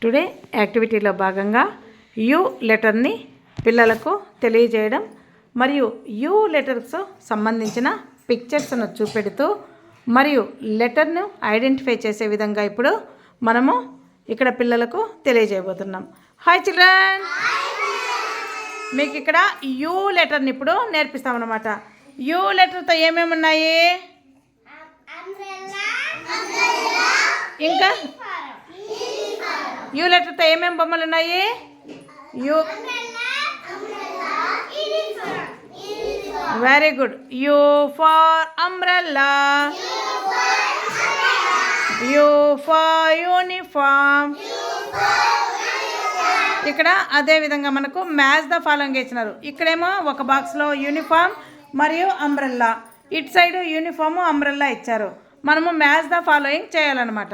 Today యాక్టివిటీలో భాగంగా you లెటర్ని పిల్లలకు తెలియజేయడం మరియు యూ లెటర్స్ సంబంధించిన పిక్చర్స్ను చూపెడుతూ మరియు లెటర్ను ఐడెంటిఫై చేసే విధంగా ఇప్పుడు మనము ఇక్కడ పిల్లలకు తెలియజేయబోతున్నాం. హాయ్ చిల్డ్రన్, మీకు ఇక్కడ యూ లెటర్ని ఇప్పుడు నేర్పిస్తామన్నమాట. యూ లెటర్తో ఏమేమి ఉన్నాయి, ఇంకా యూ లెటర్తో ఏమేమి బొమ్మలు ఉన్నాయి, U very good. U for umbrella, U for uniform. ఇక్కడ అదే విధంగా మనకు మ్యాచ్ ద ఫాలోయింగ్ ఇచ్చినారు. ఇక్కడేమో ఒక బాక్స్లో యూనిఫామ్ మరియు అంబ్రెల్లా, ఇటు సైడ్ యూనిఫాము అంబ్రెల్లా ఇచ్చారు. మనము మ్యాచ్ ద ఫాలోయింగ్ చేయాలన్నమాట.